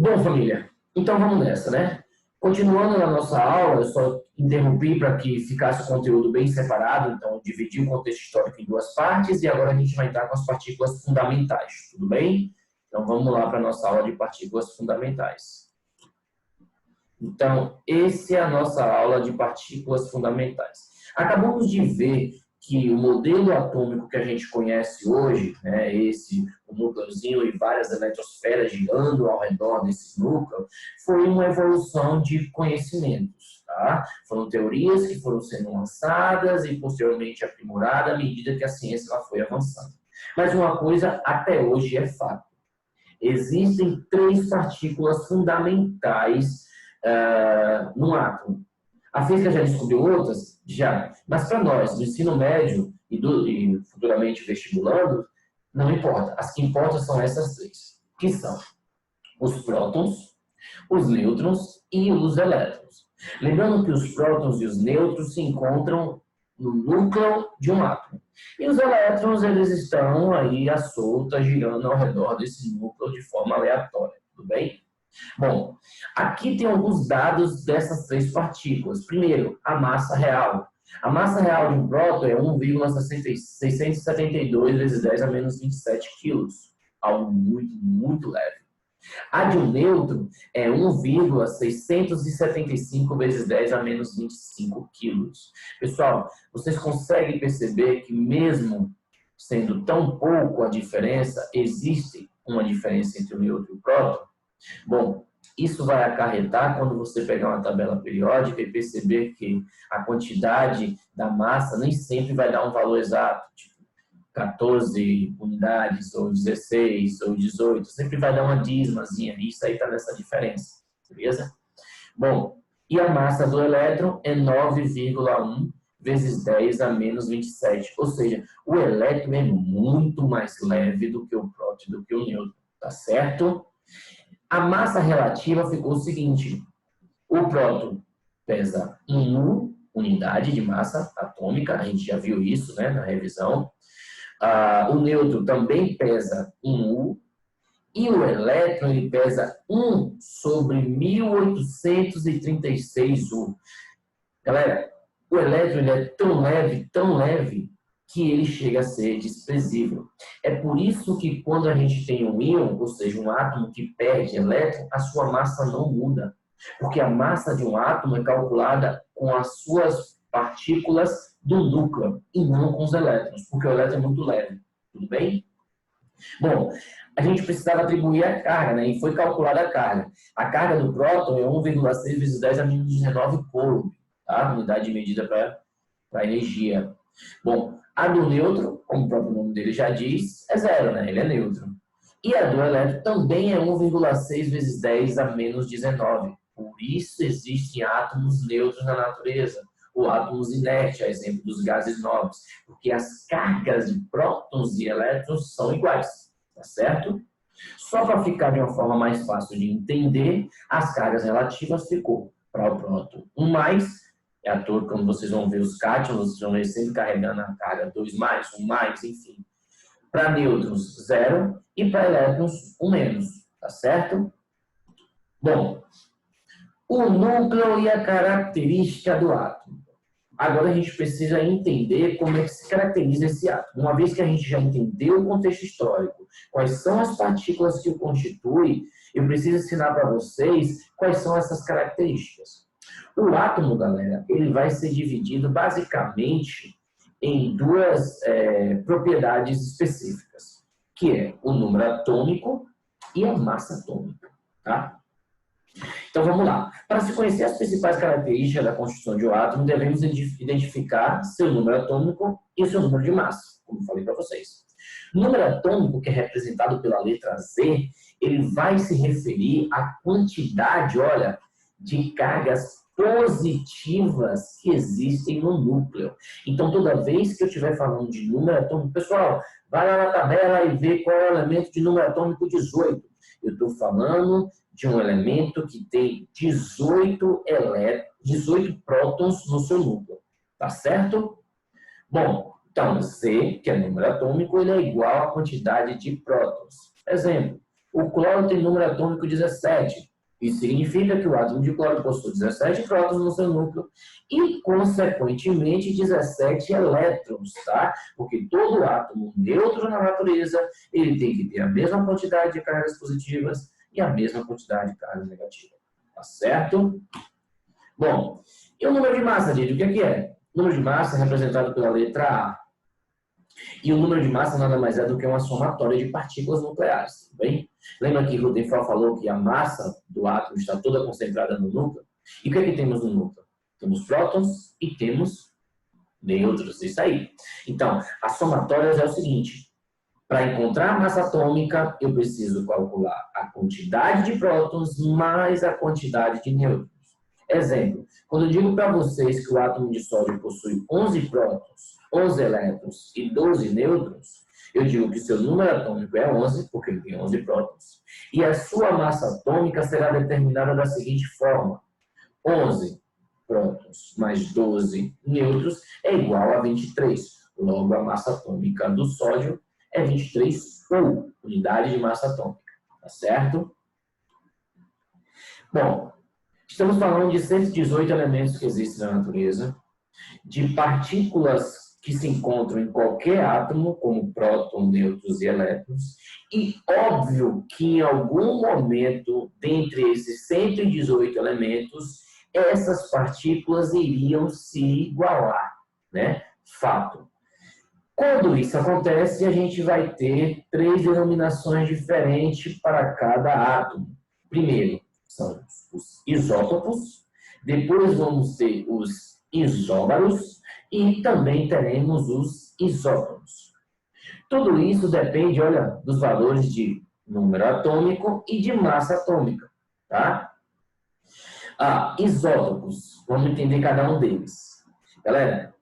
Bom, família, então vamos nessa, né? Continuando na nossa aula, eu só interrompi para que ficasse o conteúdo bem separado, então eu dividi o contexto histórico em duas partes e agora a gente vai entrar com as partículas fundamentais, tudo bem? Então vamos lá para a nossa aula de partículas fundamentais. Então, essa é a nossa aula de partículas fundamentais. Acabamos de ver que o modelo atômico que a gente conhece hoje, né, o núcleozinho e várias eletrosferas girando ao redor desse núcleo, foi uma evolução de conhecimentos. Tá? Foram teorias que foram sendo lançadas e posteriormente aprimoradas à medida que a ciência ela foi avançando. Mas uma coisa até hoje é fato. Existem três partículas fundamentais no átomo. A física já descobriu outras? Já. Mas para nós, do ensino médio e futuramente vestibulando, não importa. As que importam são essas três, que são os prótons, os nêutrons e os elétrons. Lembrando que os prótons e os nêutrons se encontram no núcleo de um átomo. E os elétrons, eles estão aí à solta, girando ao redor desse núcleo de forma aleatória, tudo bem? Bom, aqui tem alguns dados dessas três partículas. Primeiro, a massa real. A massa real de um próton é 1,672 vezes 10 a menos 27 quilos. Algo muito, muito leve. A de um nêutron é 1,675 vezes 10 a menos 25 quilos. Pessoal, vocês conseguem perceber que mesmo sendo tão pouco a diferença, existe uma diferença entre o nêutron e o próton? Bom, isso vai acarretar quando você pegar uma tabela periódica e perceber que a quantidade da massa nem sempre vai dar um valor exato, tipo 14 unidades, ou 16, ou 18, sempre vai dar uma dízimazinha, e isso aí está nessa diferença, beleza? Bom, e a massa do elétron é 9,1 vezes 10 a menos 27, ou seja, o elétron é muito mais leve do que o próton, do que o nêutron, tá certo? A massa relativa ficou o seguinte: o próton pesa 1 unidade de massa atômica, a gente já viu isso, né, na revisão. O nêutron também pesa 1 e o elétron ele pesa 1 sobre 1836 U. Galera, o elétron ele é tão leve, que ele chega a ser desprezível. É por isso que quando a gente tem um íon, ou seja, um átomo que perde elétron, a sua massa não muda. Porque a massa de um átomo é calculada com as suas partículas do núcleo e não com os elétrons, porque o elétron é muito leve. Tudo bem? Bom, a gente precisava atribuir a carga, né? E foi calculada a carga. A carga do próton é 1,6 vezes 10 a menos 19 coulomb, tá? Unidade de medida para energia. Bom, a do nêutron, como o próprio nome dele já diz, é zero, né? Ele é nêutron. E a do elétron também é 1,6 vezes 10 a menos 19. Por isso existem átomos nêutrons na natureza, ou átomos inertes, a exemplo dos gases nobres, porque as cargas de prótons e elétrons são iguais, tá certo? Só para ficar de uma forma mais fácil de entender, as cargas relativas ficou para o próton 1 mais, é à toa quando vocês vão ver os cátions, vocês vão ver sempre carregando a carga 2 mais, 1 mais, enfim. Para nêutrons, 0 e para elétrons, 1 menos, tá certo? Bom, o núcleo e a característica do átomo. Agora a gente precisa entender como é que se caracteriza esse átomo. Uma vez que a gente já entendeu o contexto histórico, quais são as partículas que o constituem, eu preciso ensinar para vocês quais são essas características. O átomo, galera, ele vai ser dividido basicamente em duas propriedades específicas, que é o número atômico e a massa atômica, tá? Então vamos lá. Para se conhecer as principais características da constituição de um átomo, devemos identificar seu número atômico e seu número de massa, como falei para vocês. O número atômico, que é representado pela letra Z, ele vai se referir à quantidade, olha, de cargas positivas que existem no núcleo. Então, toda vez que eu estiver falando de número atômico, pessoal, vai lá na tabela e vê qual é o elemento de número atômico 18. Eu estou falando de um elemento que tem 18 prótons no seu núcleo. Tá certo? Bom, então Z, que é número atômico, ele é igual à quantidade de prótons. Exemplo, O cloro tem número atômico 17. Isso significa que o átomo de cloro possui 17 prótons no seu núcleo e, consequentemente, 17 elétrons, tá? Porque todo átomo neutro na natureza, ele tem que ter a mesma quantidade de cargas positivas e a mesma quantidade de cargas negativas. Tá certo? Bom, e o número de massa, gente, o que é? O número de massa é representado pela letra A. E o número de massa nada mais é do que uma somatória de partículas nucleares, tudo bem? Lembra que Rutherford falou que a massa do átomo está toda concentrada no núcleo? E o que é que temos no núcleo? Temos prótons e temos nêutrons, isso aí. Então, as somatórias é o seguinte: para encontrar a massa atômica, eu preciso calcular a quantidade de prótons mais a quantidade de nêutrons. Exemplo, quando eu digo para vocês que o átomo de sódio possui 11 prótons, 11 elétrons e 12 nêutrons, eu digo que seu número atômico é 11, porque ele tem 11 prótons, e a sua massa atômica será determinada da seguinte forma: 11 prótons mais 12 nêutrons é igual a 23. Logo, a massa atômica do sódio é 23 ou unidade de massa atômica. Tá certo? Bom, estamos falando de 118 elementos que existem na natureza, de partículas que se encontram em qualquer átomo, como prótons, nêutrons e elétrons, e óbvio que em algum momento, dentre esses 118 elementos, essas partículas iriam se igualar, né? Fato. Quando isso acontece, a gente vai ter 3 denominações diferentes para cada átomo. Primeiro, são os isótopos, depois vamos ter os isóbaros e também teremos os isótopos. Tudo isso depende, olha, dos valores de número atômico e de massa atômica, tá? Isótopos, vamos entender cada um deles. Galera,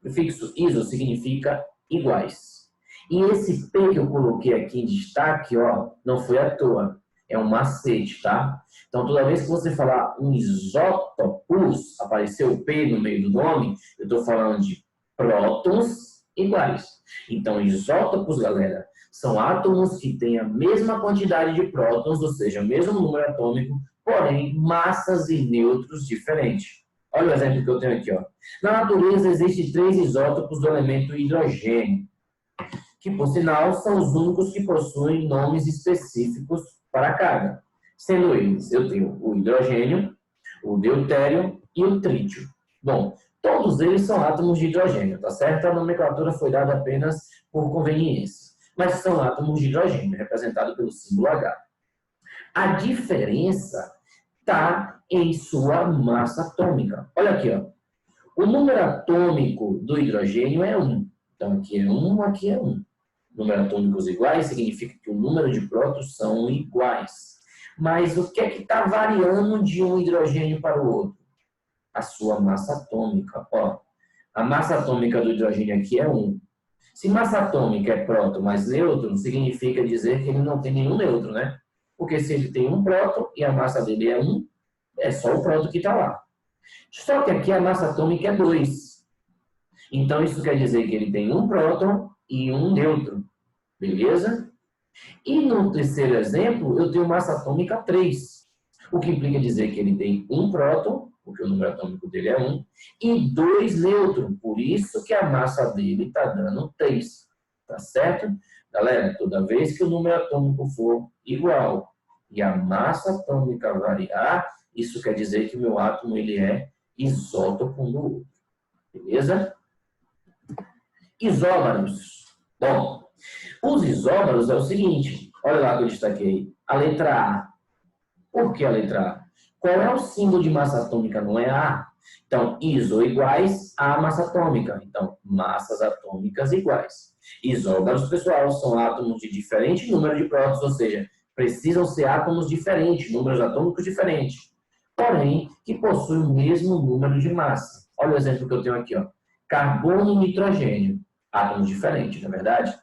prefixo iso significa iguais. E esse P que eu coloquei aqui em destaque, ó, não foi à toa. É um macete, tá? Então, toda vez que você falar um isótopos, aparecer o P no meio do nome, eu estou falando de prótons iguais. Então, isótopos, galera, são átomos que têm a mesma quantidade de prótons, ou seja, o mesmo número atômico, porém, massas e nêutrons diferentes. Olha o exemplo que eu tenho aqui, ó. Na natureza, existem 3 isótopos do elemento hidrogênio, que, por sinal, são os únicos que possuem nomes específicos para cada. Sendo eles, eu tenho o hidrogênio, o deutério e o trítio. Bom, todos eles são átomos de hidrogênio, tá certo? A nomenclatura foi dada apenas por conveniência. Mas são átomos de hidrogênio, representado pelo símbolo H. A diferença está em sua massa atômica. Olha aqui, ó. O número atômico do hidrogênio é 1. Então, aqui é 1, aqui é 1. Números atômicos iguais significa que o número de prótons são iguais. Mas o que é que está variando de um hidrogênio para o outro? A sua massa atômica. Ó, a massa atômica do hidrogênio aqui é 1. Se massa atômica é próton mais nêutron, significa dizer que ele não tem nenhum nêutron, né? Porque se ele tem um próton e a massa dele é 1, é só o próton que está lá. Só que aqui a massa atômica é 2. Então, isso quer dizer que ele tem um próton e um nêutron. Beleza? E no terceiro exemplo, eu tenho massa atômica 3. O que implica dizer que ele tem um próton, porque o número atômico dele é 1, e 2 nêutrons. Por isso que a massa dele está dando 3. Tá certo? Galera, toda vez que o número atômico for igual e a massa atômica variar, isso quer dizer que o meu átomo ele é isótopo no outro. Beleza? Isóbaros. Bom, os isóbaros é o seguinte, olha lá que eu destaquei, a letra A. Por que a letra A? Qual é o símbolo de massa atômica? Não é A? Então, iso iguais a massa atômica. Então, massas atômicas iguais. Isóbaros, pessoal, são átomos de diferente número de prótons, ou seja, precisam ser átomos diferentes, números atômicos diferentes, porém, que possuem o mesmo número de massa. Olha o exemplo que eu tenho aqui, ó. Carbono e nitrogênio, átomos diferentes, não é verdade?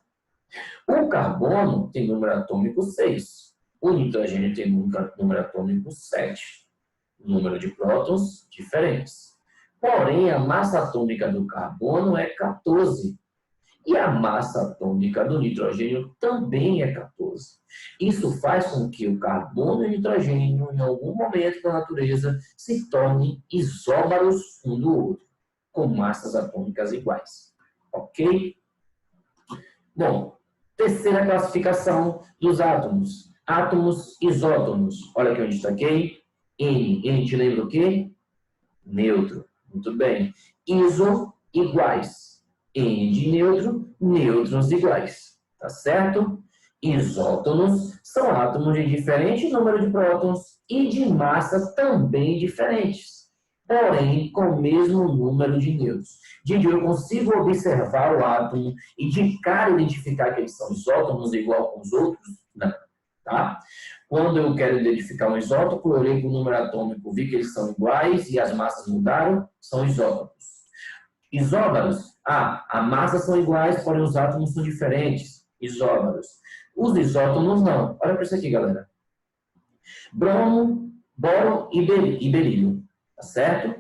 O carbono tem número atômico 6. O nitrogênio tem número atômico 7. Número de prótons diferentes. Porém, a massa atômica do carbono é 14. E a massa atômica do nitrogênio também é 14. Isso faz com que o carbono e o nitrogênio, em algum momento da natureza, se tornem isóbaros um do outro, com massas atômicas iguais. Ok? Bom, terceira classificação dos átomos. Átomos isótonos. Olha aqui onde destaquei. N. N te lembra o quê? Neutro. Muito bem. Iso, iguais. N de neutro, nêutrons iguais. Tá certo? Isótonos são átomos de diferente número de prótons e de massa também diferentes, porém com o mesmo número de nêutrons. Didi, eu consigo observar o átomo e de cara identificar que eles são isótomos igual com os outros? Não. Tá? Quando eu quero identificar um isótopo, eu olhei para o número atômico, vi que eles são iguais e as massas mudaram, são isótopos. Isóbaros, a massa são iguais, porém os átomos são diferentes. Isóbaros. Os isótomos não. Olha para isso aqui, galera. Bromo, boro e berílio. Tá certo?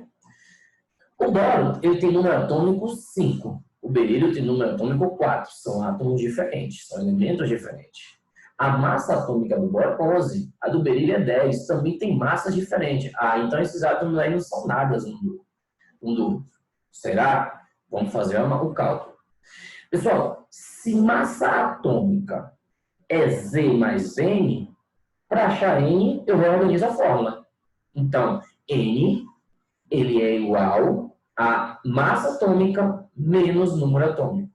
O boro, ele tem número atômico 5. O berílio tem número atômico 4. São átomos diferentes, são elementos diferentes. A massa atômica do boro é 11. A do berílio é 10. Também tem massas diferentes. Então esses átomos aí não são nada um do outro. Será? Vamos fazer o cálculo. Pessoal, se massa atômica é Z mais N, para achar N, eu reorganizo a fórmula. Então, N, ele é igual a massa atômica menos número atômico.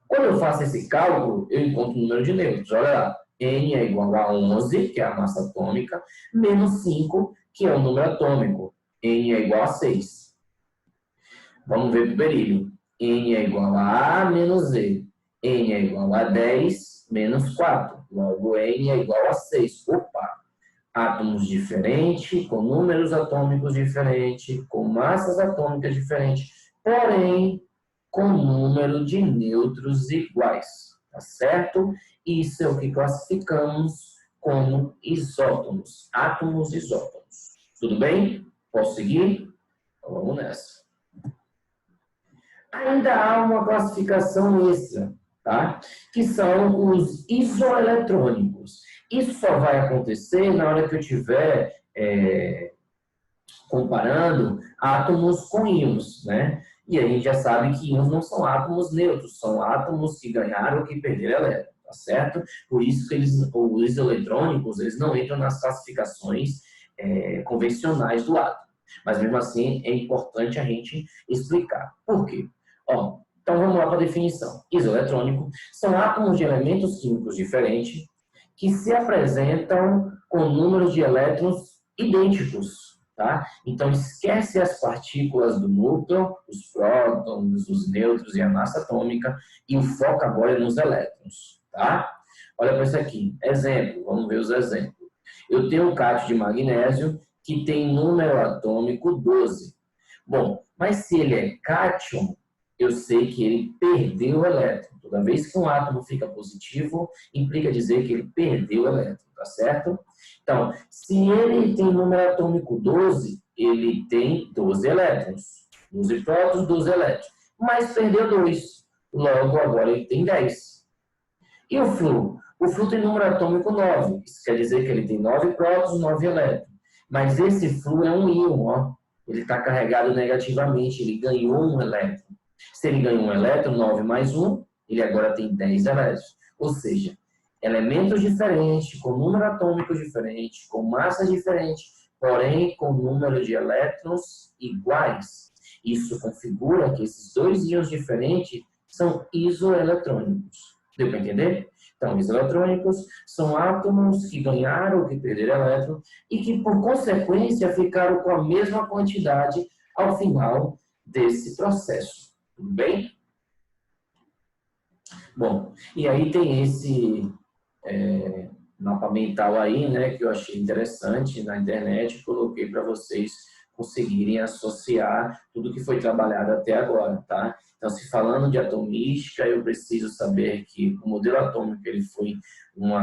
Quando eu faço esse cálculo, eu encontro o número de nêutrons. Olha lá, N é igual a 11, que é a massa atômica, menos 5, que é o número atômico. N é igual a 6. Vamos ver para o berílio. N é igual a A menos Z. N é igual a 10 menos 4. Logo, N é igual a 6. Opa! Átomos diferentes, com números atômicos diferentes, com massas atômicas diferentes, porém, com número de nêutrons iguais. Tá certo? Isso é o que classificamos como isótomos. Átomos isótomos. Tudo bem? Posso seguir? Então, vamos nessa. Ainda há uma classificação extra, tá? Que são os isoeletrônicos. Isso só vai acontecer na hora que eu estiver comparando átomos com íons, né? E a gente já sabe que íons não são átomos neutros, são átomos que ganharam ou que perderam elétron, tá certo? Por isso que os isoeletrônicos, eles não entram nas classificações convencionais do átomo. Mas mesmo assim, é importante a gente explicar. Por quê? Ó, então vamos lá para a definição. Isoeletrônico são átomos de elementos químicos diferentes que se apresentam com números de elétrons idênticos, tá? Então esquece as partículas do núcleo, os prótons, os nêutrons e a massa atômica, e o foco agora é nos elétrons, tá? Olha para isso aqui. Exemplo, vamos ver os exemplos. Eu tenho um cátion de magnésio que tem número atômico 12. Bom, mas se ele é cátion, eu sei que ele perdeu o elétron. Toda vez que um átomo fica positivo, implica dizer que ele perdeu o elétron, tá certo? Então, se ele tem número atômico 12, ele tem 12 elétrons. 12 prótons, 12 elétrons. Mas perdeu 2. Logo, agora ele tem 10. E o flúor? O flúor tem número atômico 9. Isso quer dizer que ele tem 9 prótons, 9 elétrons. Mas esse flúor é um íon, ó. Ele está carregado negativamente, ele ganhou um elétron. Se ele ganhou um elétron, 9 mais 1, ele agora tem 10 elétrons. Ou seja, elementos diferentes, com número atômico diferente, com massa diferente, porém com número de elétrons iguais. Isso configura que esses dois íons diferentes são isoeletrônicos. Deu para entender? Então, isoeletrônicos são átomos que ganharam ou que perderam elétron e que, por consequência, ficaram com a mesma quantidade ao final desse processo. Tudo bem? Bom, e aí tem esse mapa mental aí, né, que eu achei interessante na internet, coloquei para vocês conseguirem associar tudo que foi trabalhado até agora, tá? Então, se falando de atomística, eu preciso saber que o modelo atômico ele foi um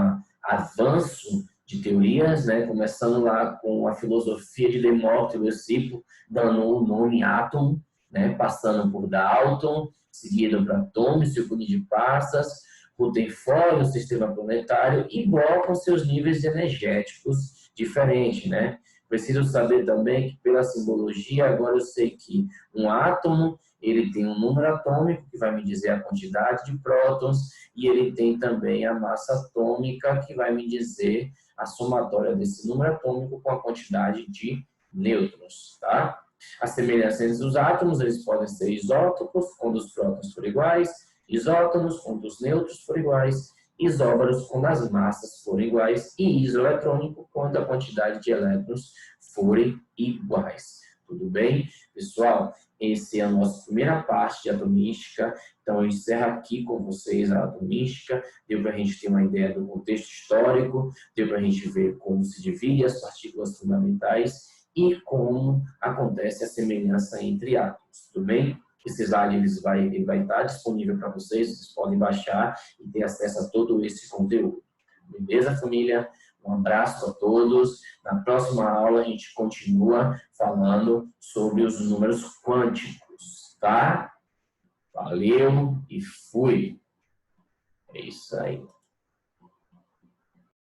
avanço de teorias, né, começando lá com a filosofia de Demócrito e Leucipo, dando o nome átomo, né, passando por Dalton seguido para átomos, círculo de passas, Rutherford, o sistema planetário, igual com seus níveis energéticos diferentes, né? Preciso saber também que, pela simbologia, agora eu sei que um átomo, ele tem um número atômico, que vai me dizer a quantidade de prótons, e ele tem também a massa atômica, que vai me dizer a somatória desse número atômico com a quantidade de nêutrons, tá? A semelhança entre os átomos, eles podem ser isótopos, quando os prótons forem iguais, isótonos, quando os nêutrons forem iguais, isóbaros, quando as massas forem iguais, e isoeletrônico, quando a quantidade de elétrons forem iguais. Tudo bem? Pessoal, essa é a nossa primeira parte de atomística. Então, eu encerro aqui com vocês a atomística. Deu para a gente ter uma ideia do contexto histórico, deu para a gente ver como se divide as partículas fundamentais e como acontece a semelhança entre átomos. Tudo bem? Esse slide ele vai estar disponível para vocês, vocês podem baixar e ter acesso a todo esse conteúdo. Beleza, família? Um abraço a todos. Na próxima aula a gente continua falando sobre os números quânticos, tá? Valeu e fui! É isso aí.